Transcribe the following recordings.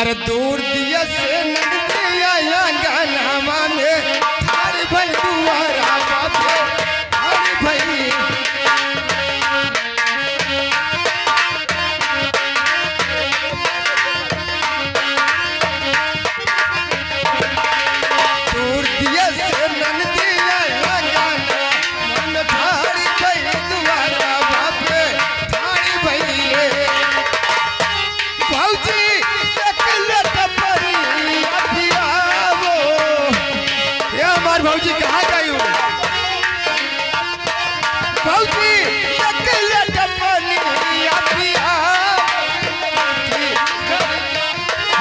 अरे दूर दिया से नदिया गाना में थारी भाई दुआरा बापे थारी भाई दूर दिया से नदिया गाना में थारी भाई दुआरा बापे थारी भाई भाऊजी भाऊजी कहाँ गई हूँ भाऊजी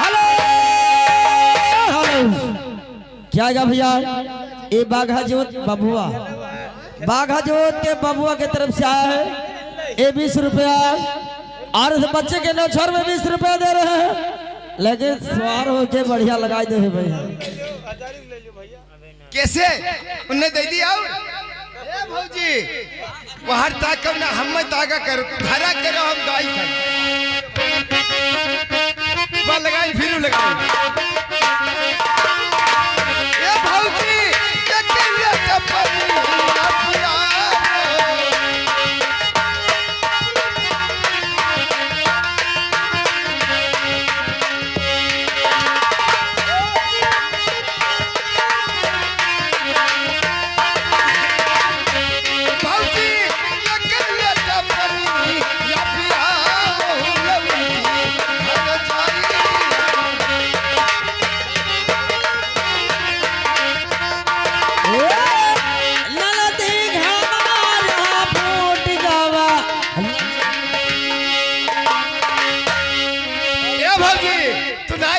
हेलो क्या गा भैया ये बाघा जोत बबुआ बाघा जोत के बबुआ के तरफ से आया है ये 20 रुपया और इस बच्चे के नौछर में 20 रुपया दे रहे हैं लेकिन सवार हो के बढ़िया लगा दे भैया कैसे उन्हें दे दिया भाऊजी बाहर ताक ना हम ताका करो भरा करो हम गाय खाई लगाई फिर लगाई भाऊजी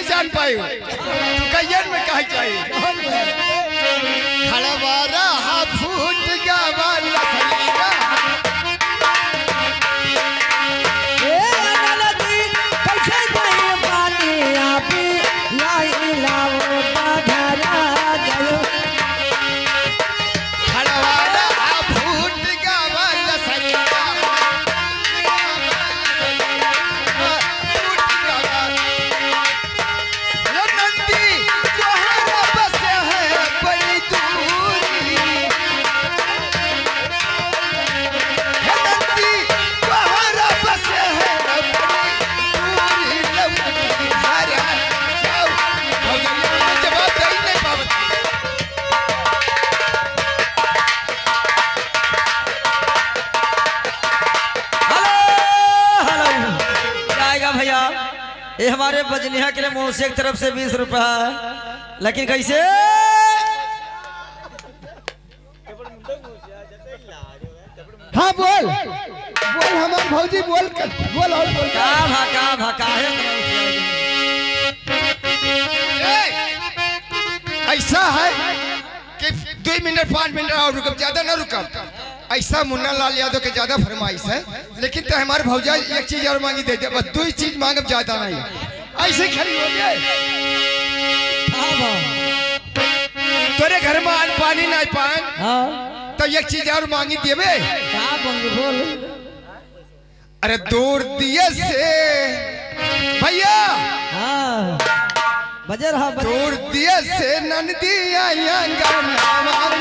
जान पाई तू कहियन में कह चाहिए खड़वारा हा फूट गया वाला सलीका ए नदी कैसे गई पानी आपी लाई लाओ बाधरा गयो खड़वारा हा फूट गया वाला सलीका ये हमारे बजनिया के लिए मुंह एक तरफ से 20 रुपया है लेकिन कैसे हाँ बोल बोल हमारे भौजी बोल बोल और बोल का भा है ऐसा है कि 2 मिनट 5 मिनट और रुकब ज्यादा ना रुकब ऐसा मुन्ना लाल यादव के ज्यादा फरमाइश है लेकिन तो हमारे भौजा एक चीज और मांगी दे दे बस 2 चीज मांगब ज्यादा नहीं ऐसे खड़ी हो गए तोरे घर में अन्न पानी नहीं पान तो एक चीज और मांगी देवे बोल अरे दूर दिए से भैया बजर हा दूर दिए से ननदिया गाना में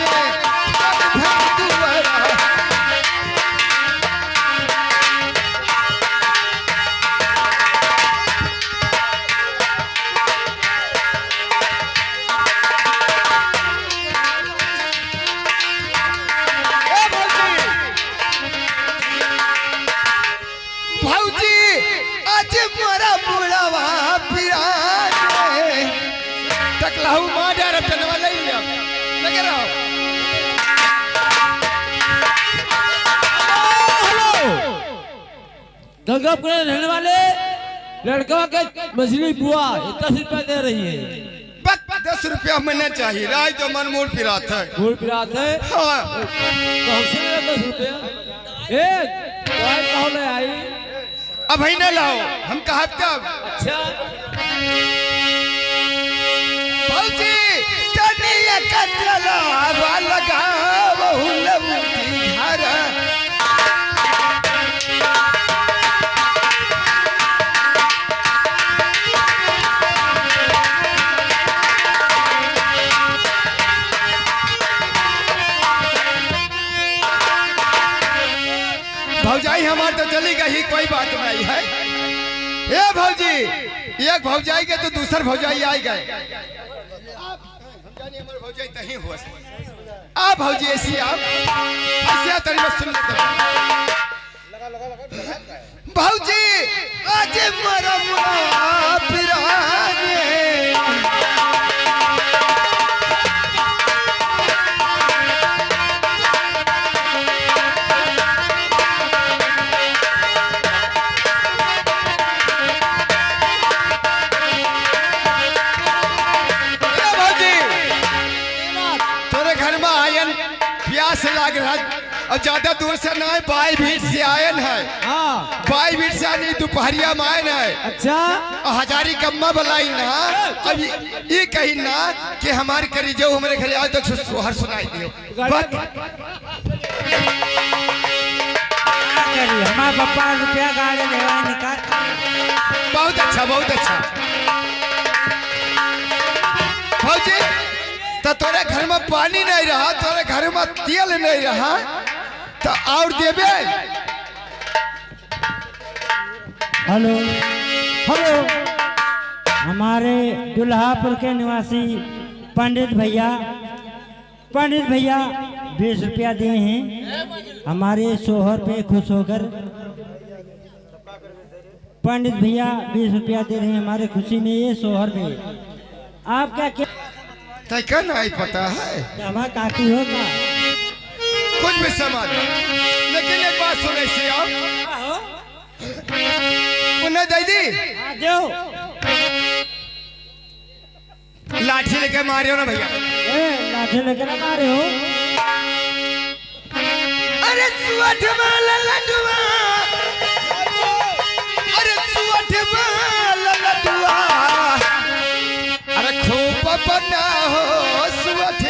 टकलाहू मार रतन वाला ही लगे रहो गंगापुर रहने वाले लड़का के मछली बुआ 10 रुपया दे रही है 10 रुपया महीना चाहिए राय तो मन मूड पिरात है हाँ तो हमसे 10 रुपया कहो ले आई अब ही ना लाओ हम कहा तब अच्छा लगा नई बात बनाई है। ए भौजी, एक भौजाई के तो दूसर भौजाई आई गए। भौजाई तही हुआ आ भौजी ऐसी आप ऐसे तरी में सुन लेते भौजी आज मरमुआ पिराने से लाग रहा और ज्यादा दूर से ना है, बाई भीड़ से आयन है। हाँ बाई भीड़ से नहीं दोपहरिया मायन है। अच्छा हजारी कम्मा बलाई ना अब ये कही ना कि हमारे करी जो हमारे घर आज तक सोहर सुनाई दियो। हमारे पापा रुपया गाड़ी लेवा निकाल। बहुत अच्छा बहुत अच्छा भौजी तो तोरे घर में पानी नहीं रहा, तोरे घर में तेल नहीं रहा तो और देबे। हेलो हेलो, हमारे दुल्हापुर के निवासी पंडित भैया 20 रुपया दिए हैं हमारे सोहर पे खुश होकर। पंडित भैया 20 रुपया दे रहे हैं हमारे खुशी में, ये सोहर पे। आपका क्या तैका नहीं पता है हमारा काकी होगा कुछ भी समझ, लेकिन एक बात सुने से आप उन्हें दीदी लाठी लेके मारे हो ना भैया। लाठी लेके मारे हो? अरे सुअठ वाला लडुआ, अरे सुअठ वाला लडुआ, अरे खूब बना हो सुअठ